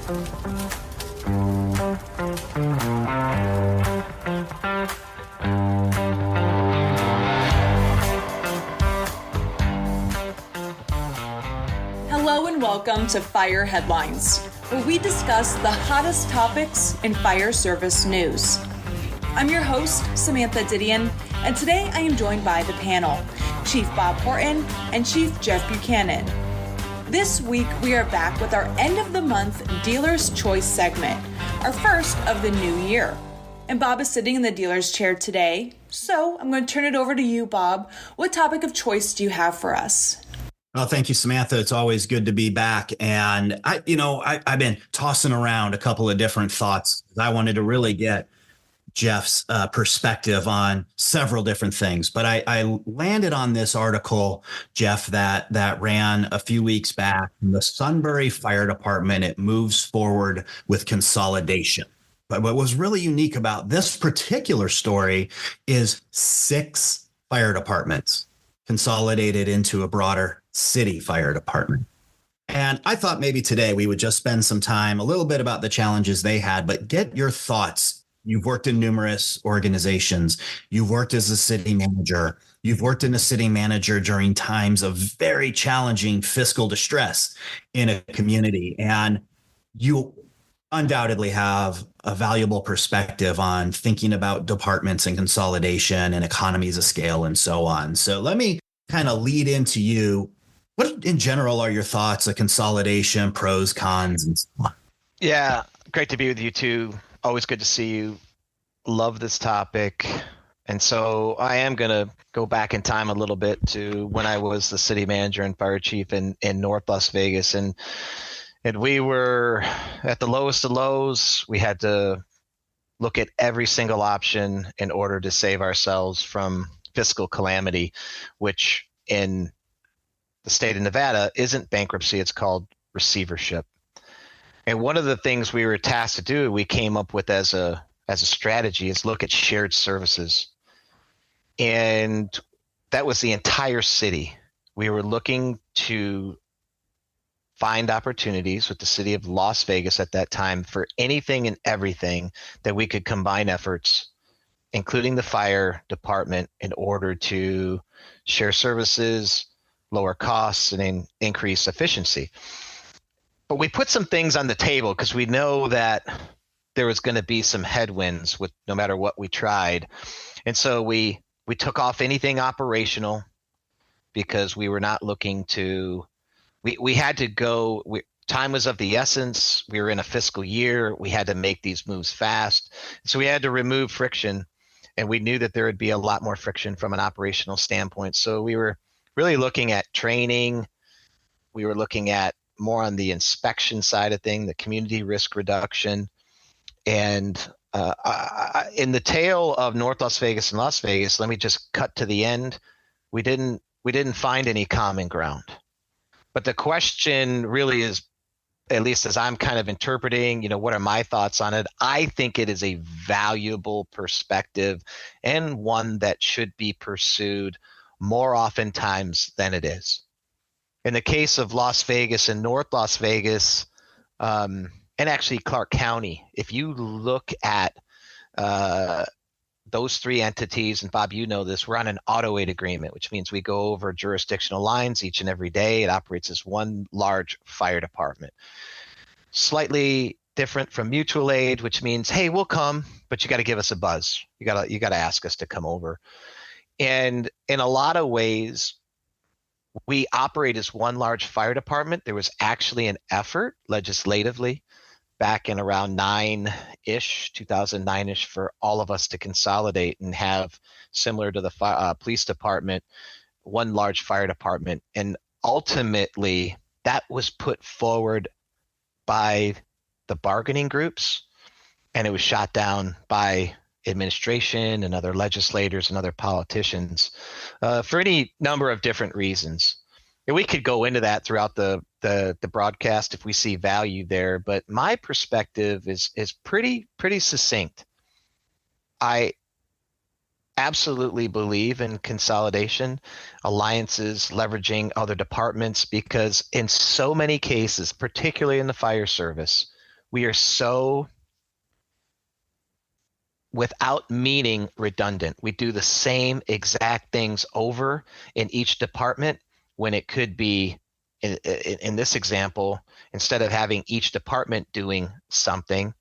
Hello and welcome to Fire Headlines, where we discuss the hottest topics in fire service news. I'm your host, Samantha Didion, and today I am joined by the panel, Chief Bob Horton and Chief Jeff Buchanan. This week, we are back with our end of the month Dealer's Choice segment, our first of the new year. And Bob is sitting in the dealer's chair today, so I'm going to turn it over to you, Bob. What topic of choice do you have for us? Oh, thank you, Samantha. It's always good to be back. And I've been tossing around a couple of different thoughts. I wanted to really get Jeff's perspective on several different things, but I landed on this article, Jeff, that ran a few weeks back from the Sunbury Fire Department. It moves forward with consolidation. But what was really unique about this particular story is 6 fire departments consolidated into a broader city fire department. And I thought maybe today we would just spend some time a little bit about the challenges they had, but get your thoughts. You've worked in numerous organizations. You've worked as a city manager. You've worked in a city manager during times of very challenging fiscal distress in a community. And you undoubtedly have a valuable perspective on thinking about departments and consolidation and economies of scale and so on. So let me kind of lead into you. What in general are your thoughts of consolidation, pros, cons, and so on? Yeah, great to be with you too. Always good to see you. Love this topic. And so I am going to go back in time a little bit to when I was the city manager and fire chief in North Las Vegas. And we were at the lowest of lows. We had to look at every single option in order to save ourselves from fiscal calamity, which in the state of Nevada isn't bankruptcy. It's called receivership. And one of the things we were tasked to do, we came up with as a strategy, is look at shared services. And that was the entire city. We were looking to find opportunities with the city of Las Vegas at that time for anything and everything that we could combine efforts, including the fire department, in order to share services, lower costs, and increase efficiency. But we put some things on the table because we know that there was going to be some headwinds with no matter what we tried. And so we took off anything operational because we were not looking to, we had to go, time was of the essence. We were in a fiscal year. We had to make these moves fast. So we had to remove friction, and we knew that there would be a lot more friction from an operational standpoint. So we were really looking at training. We were looking at more on the inspection side of thing, the community risk reduction. And in the tale of North Las Vegas and Las Vegas, let me just cut to the end. We didn't find any common ground. But the question really is, at least as I'm kind of interpreting, what are my thoughts on it? I think it is a valuable perspective and one that should be pursued more oftentimes than it is. In the case of Las Vegas and North Las Vegas, and actually Clark County, if you look at those 3 entities, and Bob, you know this, we're on an auto aid agreement, which means we go over jurisdictional lines each and every day. It operates as one large fire department. Slightly different from mutual aid, which means, hey, we'll come, but you got to give us a buzz. You got to ask us to come over. And in a lot of ways, we operate as one large fire department. There was actually an effort legislatively back in around 2009-ish, for all of us to consolidate and have, similar to the police department, one large fire department. And ultimately, that was put forward by the bargaining groups, and it was shot down by administration and other legislators and other politicians for any number of different reasons. And we could go into that throughout the broadcast if we see value there, but my perspective is pretty succinct. I absolutely believe in consolidation, alliances, leveraging other departments, because in so many cases, particularly in the fire service, we are so, without meaning, redundant. We do the same exact things over in each department, when it could be, in this example, instead of having each department doing something,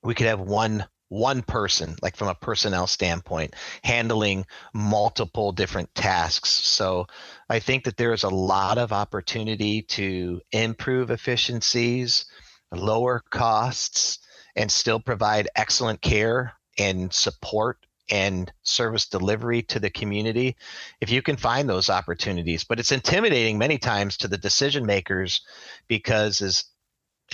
we could have one person, like from a personnel standpoint, handling multiple different tasks. So I think that there is a lot of opportunity to improve efficiencies, lower costs, and still provide excellent care and support and service delivery to the community if you can find those opportunities. But it's intimidating many times to the decision makers, because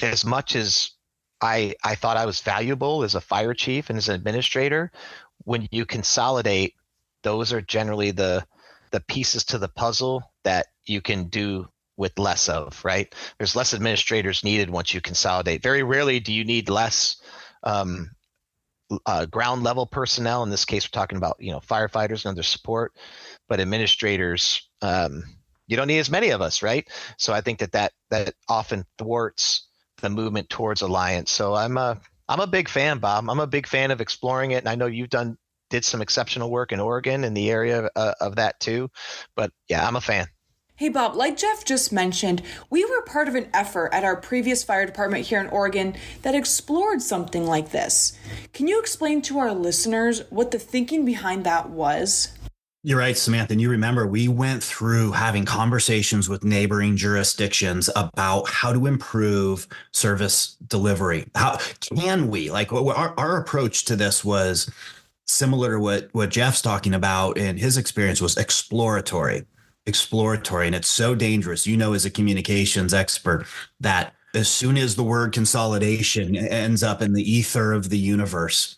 as much as I thought I was valuable as a fire chief and as an administrator, when you consolidate, those are generally the pieces to the puzzle that you can do with less of, right? There's less administrators needed once you consolidate. Very rarely do you need less ground level personnel. In this case, we're talking about, firefighters and other support, but administrators, you don't need as many of us, right? So I think that often thwarts the movement towards alliance. So I'm a big fan, Bob. I'm a big fan of exploring it, and I know you've did some exceptional work in Oregon in the area of that too. But yeah, I'm a fan. Hey, Bob, like Jeff just mentioned, we were part of an effort at our previous fire department here in Oregon that explored something like this. Can you explain to our listeners what the thinking behind that was? You're right, Samantha. And you remember we went through having conversations with neighboring jurisdictions about how to improve service delivery. How can we? Like, our approach to this was similar to what Jeff's talking about in his experience, was exploratory. And it's so dangerous, as a communications expert, that as soon as the word consolidation ends up in the ether of the universe,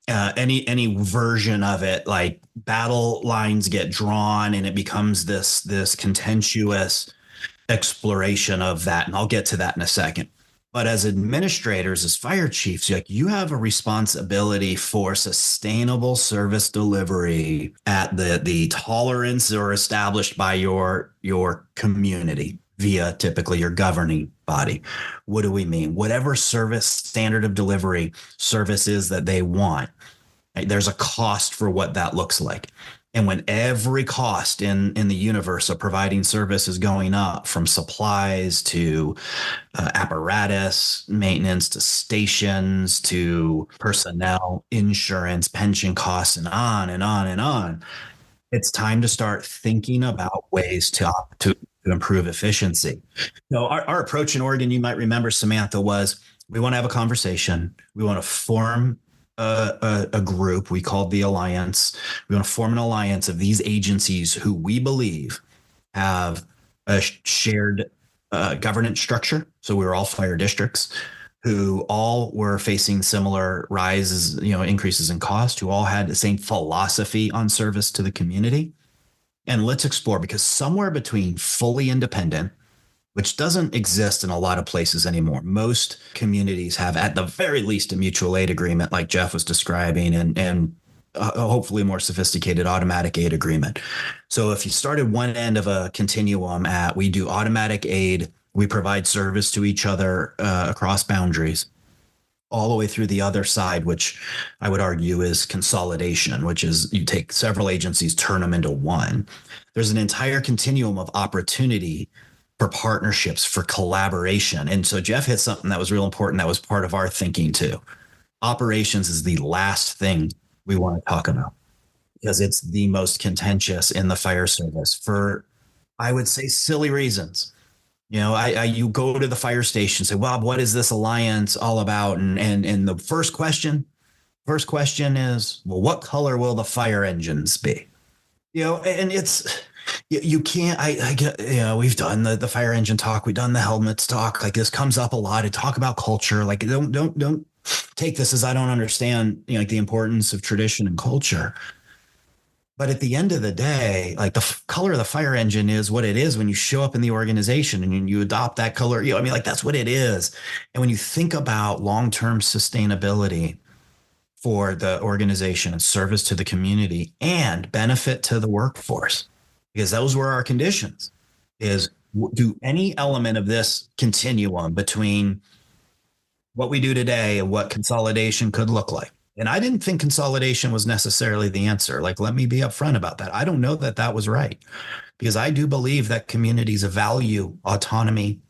any version of it, like battle lines get drawn and it becomes this contentious exploration of that. And I'll get to that in a second. But as administrators, as fire chiefs, you have a responsibility for sustainable service delivery at the tolerance or established by your community via typically your governing body. What do we mean? Whatever service standard of delivery service is that they want, right? There's a cost for what that looks like. And when every cost in the universe of providing service is going up, from supplies to apparatus, maintenance, to stations, to personnel, insurance, pension costs, and on and on and on, it's time to start thinking about ways to improve efficiency. So our approach in Oregon, you might remember, Samantha, was we want to have a conversation. We want to form a group we called the Alliance. We want to form an alliance of these agencies who we believe have a shared governance structure. So we were all fire districts who all were facing similar rises, increases in cost, who all had the same philosophy on service to the community. And let's explore, because somewhere between fully independent, which doesn't exist in a lot of places anymore. Most communities have, at the very least, a mutual aid agreement like Jeff was describing, and hopefully more sophisticated automatic aid agreement. So if you started one end of a continuum at, we do automatic aid, we provide service to each other across boundaries, all the way through the other side, which I would argue is consolidation, which is you take several agencies, turn them into one. There's an entire continuum of opportunity for partnerships, for collaboration. And so Jeff hit something that was real important. That was part of our thinking too. Operations is the last thing we want to talk about, because it's the most contentious in the fire service for, I would say, silly reasons. You go to the fire station, say, Bob, what is this alliance all about? And the first question is, well, what color will the fire engines be? And it's, you can't, I get, we've done the fire engine talk. We've done the helmets talk. Like, this comes up a lot. To talk about culture. Like, don't take this as I don't understand, like, the importance of tradition and culture. But at the end of the day, like, the color of the fire engine is what it is when you show up in the organization and you adopt that color. That's what it is. And when you think about long-term sustainability for the organization and service to the community and benefit to the workforce, because those were our conditions, is do any element of this continuum between what we do today and what consolidation could look like. And I didn't think consolidation was necessarily the answer. Like, let me be upfront about that. I don't know that that was right, because I do believe that communities value autonomy.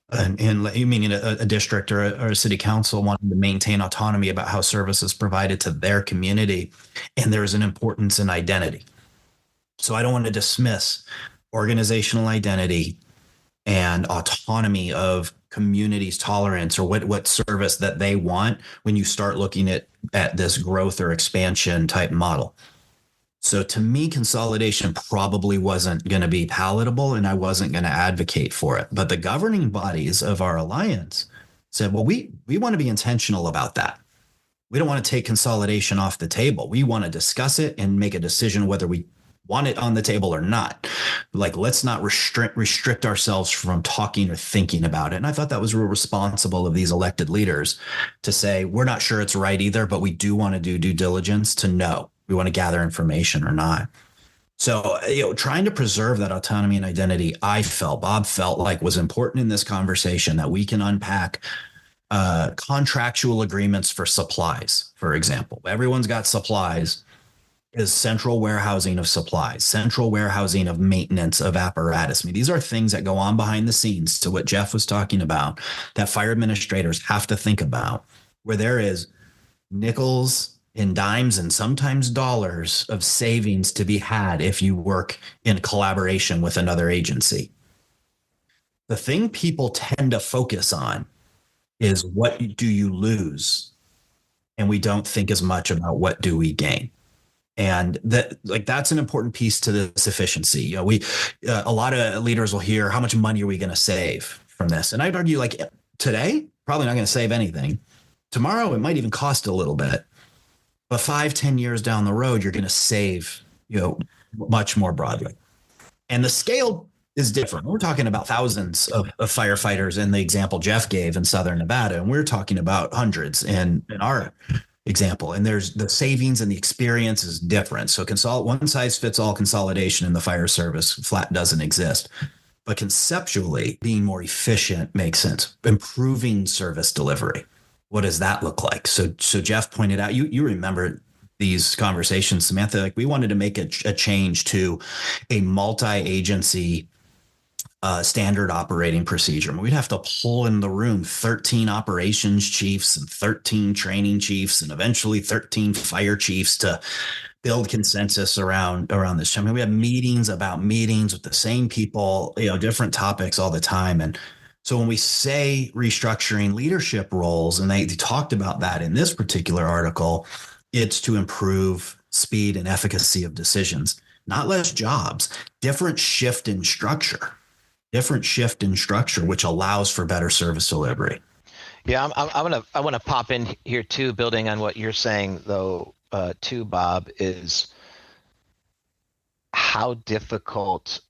And you mean a district or a city council wanting to maintain autonomy about how service is provided to their community. And there's an importance in identity. So I don't want to dismiss organizational identity and autonomy of communities' tolerance or what service that they want when you start looking at this growth or expansion type model. So to me, consolidation probably wasn't going to be palatable, and I wasn't going to advocate for it. But the governing bodies of our alliance said, well, we want to be intentional about that. We don't want to take consolidation off the table. We want to discuss it and make a decision whether we want it on the table or not. Like, let's not restrict ourselves from talking or thinking about it. And I thought that was real responsible of these elected leaders to say, we're not sure it's right either, but we do want to do due diligence to know we want to gather information or not. So, trying to preserve that autonomy and identity, Bob felt like was important in this conversation, that we can unpack contractual agreements for supplies, for example. Everyone's got supplies. Is central warehousing of supplies, central warehousing of maintenance of apparatus. I mean, these are things that go on behind the scenes to what Jeff was talking about that fire administrators have to think about, where there is nickels and dimes and sometimes dollars of savings to be had if you work in collaboration with another agency. The thing people tend to focus on is what do you lose? And we don't think as much about what do we gain. And that's an important piece to this efficiency. A lot of leaders will hear, how much money are we going to save from this? And I'd argue, like, today, probably not going to save anything. Tomorrow, it might even cost a little bit. But 5-10 years down the road, you're going to save, much more broadly. And the scale is different. We're talking about thousands of firefighters in the example Jeff gave in Southern Nevada. And we're talking about hundreds in our example. And there's the savings and the experience is different. So one size fits all consolidation in the fire service flat doesn't exist. But conceptually, being more efficient makes sense. Improving service delivery. What does that look like? So Jeff pointed out, you remember these conversations, Samantha, like we wanted to make a change to a multi-agency standard operating procedure. We'd have to pull in the room 13 operations chiefs and 13 training chiefs and eventually 13 fire chiefs to build consensus around this. I mean, we have meetings about meetings with the same people, different topics all the time. And so when we say restructuring leadership roles, and they talked about that in this particular article, it's to improve speed and efficacy of decisions, not less jobs, different shift in structure, which allows for better service delivery. Yeah, I want to pop in here too, building on what you're saying though, too, Bob, is how difficult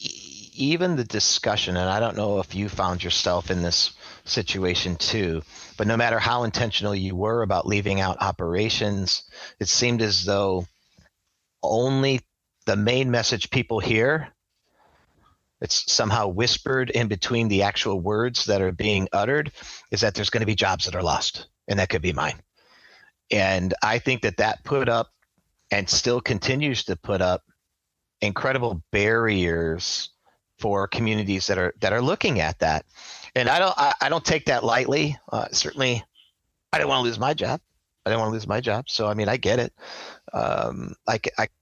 even the discussion, and I don't know if you found yourself in this situation too, but no matter how intentional you were about leaving out operations, it seemed as though only the main message people hear, it's somehow whispered in between the actual words that are being uttered, is that there's going to be jobs that are lost, and that could be mine. And I think that put up and still continues to put up incredible barriers for communities that are looking at that. And I don't take that lightly. Certainly, I didn't want to lose my job. So, I mean, I get it. I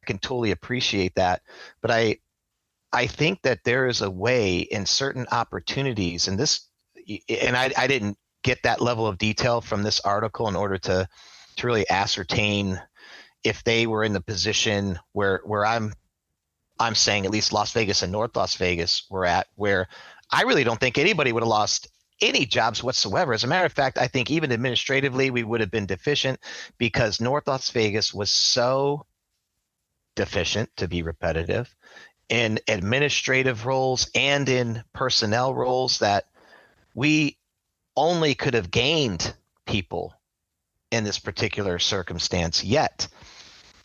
can totally appreciate that. But I think that there is a way in certain opportunities, and I didn't get that level of detail from this article in order to really ascertain if they were in the position where I'm saying at least Las Vegas and North Las Vegas were at, where I really don't think anybody would have lost any jobs whatsoever. As a matter of fact, I think even administratively we would have been deficient because North Las Vegas was so deficient, to be repetitive, in administrative roles and in personnel roles that we only could have gained people in this particular circumstance. Yet,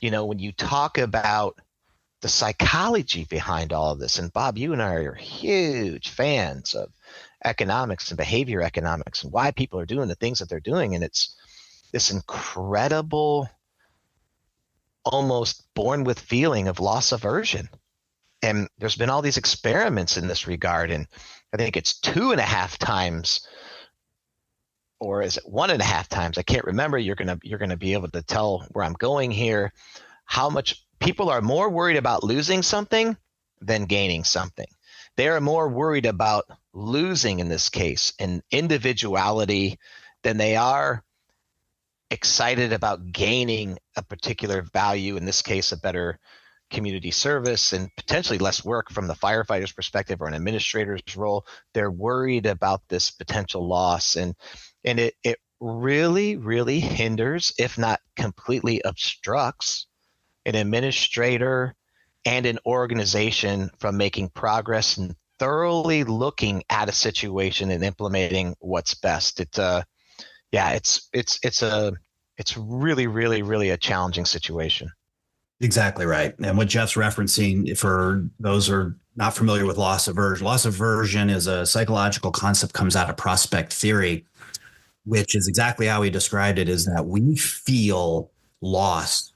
when you talk about the psychology behind all of this, and Bob, you and I are huge fans economics and behavior economics and why people are doing the things that they're doing. And it's this incredible, almost born with feeling of loss aversion. And there's been all these experiments in this regard. And I think it's 2.5 times, or is it 1.5 times? I can't remember. You're gonna be able to tell where I'm going here. How much people are more worried about losing something than gaining something. They are more worried about losing, in this case, in individuality, than they are excited about gaining a particular value, in this case, a better community service and potentially less work from the firefighter's perspective or an administrator's role. They're worried about this potential loss. And it really, really hinders, if not completely obstructs, an administrator and an organization from making progress and thoroughly looking at a situation and implementing what's best. It's really, really, really a challenging situation. Exactly right. And what Jeff's referencing, for those who are not familiar with loss aversion is a psychological concept, comes out of prospect theory, which is exactly how he described it, is that we feel loss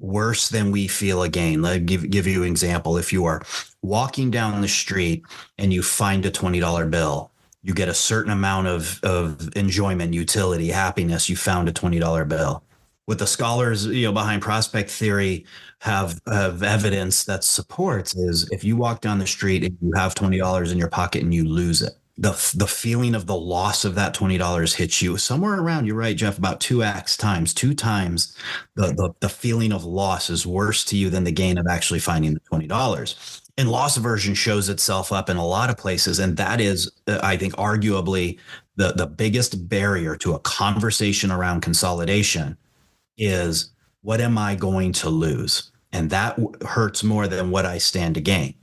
worse than we feel a gain. Let me give you an example. If you are walking down the street and you find a $20 bill, you get a certain amount of enjoyment, utility, happiness. You found a $20 bill. What the scholars, behind prospect theory have evidence that supports is, if you walk down the street and you have $20 in your pocket and you lose it, the feeling of the loss of that $20 hits you somewhere around, you're right, Jeff, about 2 times the feeling of loss is worse to you than the gain of actually finding the $20. And loss aversion shows itself up in a lot of places. And that is, I think, arguably the biggest barrier to a conversation around consolidation is, what am I going to lose? And that hurts more than what I stand to gain.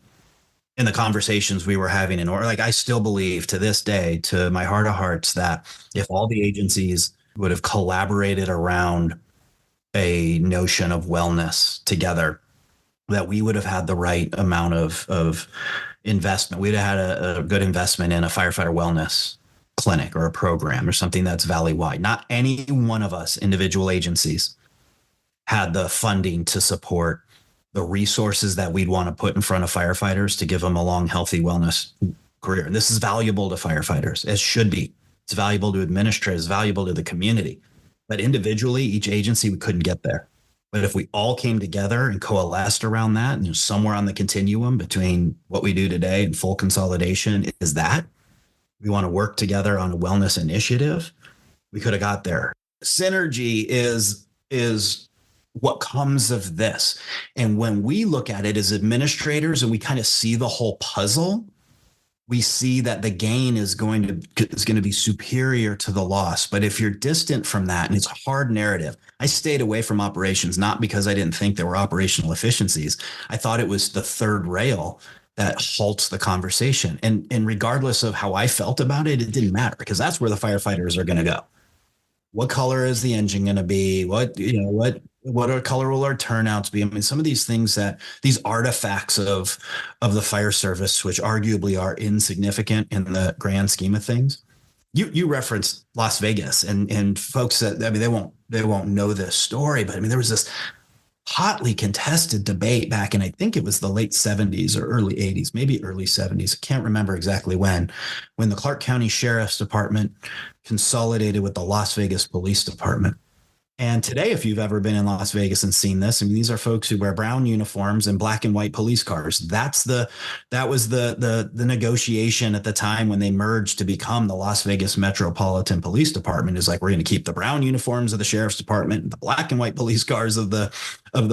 In the conversations we were having I still believe to this day, to my heart of hearts, that if all the agencies would have collaborated around a notion of wellness together, that we would have had the right amount of investment. We'd have had a good investment in a firefighter wellness clinic or a program or something that's valley-wide. Not any one of us individual agencies had the funding to support the resources that we'd want to put in front of firefighters to give them a long, healthy wellness career. And this is valuable to firefighters, as should be. It's valuable to administrators, it's valuable to the community. But individually, each agency, we couldn't get there. But if we all came together and coalesced around that, and somewhere on the continuum between what we do today and full consolidation is that we want to work together on a wellness initiative, we could have got there. Synergy is what comes of this. And when we look at it as administrators and we kind of see the whole puzzle, we see that the gain is going to be superior to the loss. But if you're distant from that, and it's a hard narrative, I stayed away from operations, not because I didn't think there were operational efficiencies. I thought it was the third rail that halts the conversation. And regardless of how I felt about it, it didn't matter, because that's where the firefighters are going to go. What color is the engine going to be? What color will our turnouts be? I mean, some of these things, these artifacts of the fire service, which arguably are insignificant in the grand scheme of things. You referenced Las Vegas, and folks that, they won't know this story, but there was this hotly contested debate back in, I think it was the late 70s or early 80s, maybe early 70s. I can't remember exactly when the Clark County Sheriff's Department consolidated with the Las Vegas Police Department. And today, if you've ever been in Las Vegas and seen this, these are folks who wear brown uniforms and black and white police cars. That was the negotiation at the time when they merged to become the Las Vegas Metropolitan Police Department. Is like, we're going to keep the brown uniforms of the Sheriff's Department, the black and white police cars of the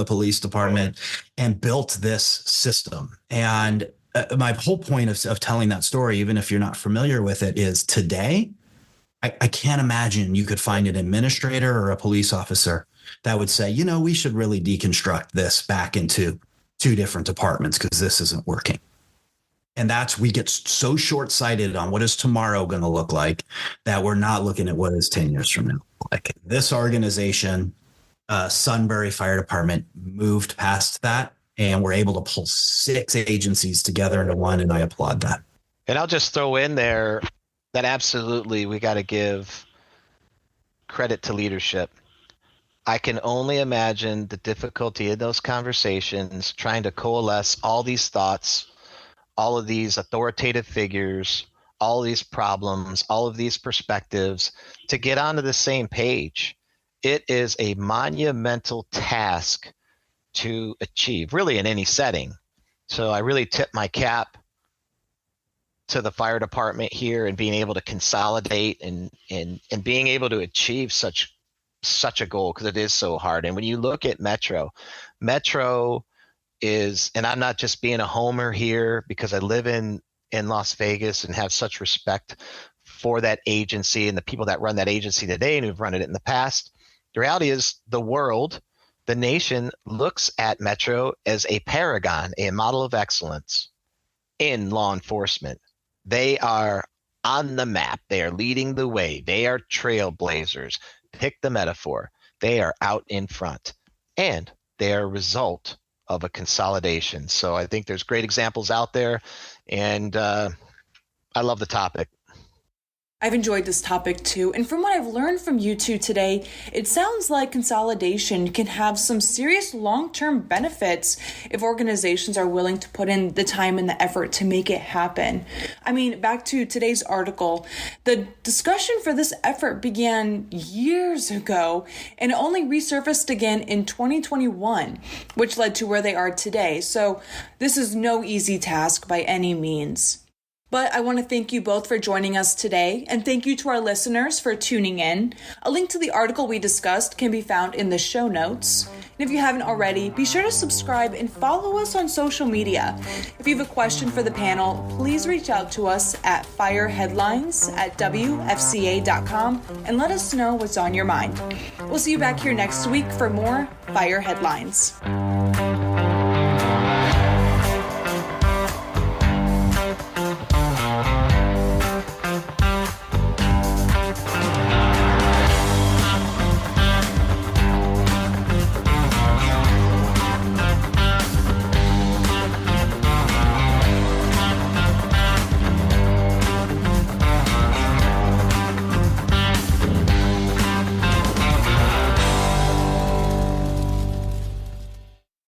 police department, and built this system. And my whole point of telling that story, even if you're not familiar with it, is today, I can't imagine you could find an administrator or a police officer that would say, we should really deconstruct this back into 2 different departments because this isn't working. And we get so short-sighted on what is tomorrow going to look like that we're not looking at what is 10 years from now. Like this organization, Sunbury Fire Department, moved past that, and we're able to pull 6 agencies together into one, and I applaud that. And I'll just throw in there that absolutely we got to give credit to leadership. I can only imagine the difficulty in those conversations, trying to coalesce all these thoughts, all of these authoritative figures, all of these problems, all of these perspectives to get onto the same page. It is a monumental task to achieve, really in any setting. So I really tip my cap to the fire department here and being able to consolidate and being able to achieve such a goal, because it is so hard. And when you look at Metro is, and I'm not just being a homer here because I live in Las Vegas and have such respect for that agency and the people that run that agency today and who've run it in the past. The reality is the world, the nation looks at Metro as a paragon, a model of excellence in law enforcement. They are on the map. They are leading the way. They are trailblazers. Pick the metaphor. They are out in front, and they are a result of a consolidation. So I think there's great examples out there, and I love the topic. I've enjoyed this topic too, and from what I've learned from you two today, it sounds like consolidation can have some serious long-term benefits if organizations are willing to put in the time and the effort to make it happen. I mean, back to today's article, the discussion for this effort began years ago and only resurfaced again in 2021, which led to where they are today. So this is no easy task by any means. But I want to thank you both for joining us today, and thank you to our listeners for tuning in. A link to the article we discussed can be found in the show notes. And if you haven't already, be sure to subscribe and follow us on social media. If you have a question for the panel, please reach out to us at fireheadlines@wfca.com and let us know what's on your mind. We'll see you back here next week for more Fire Headlines.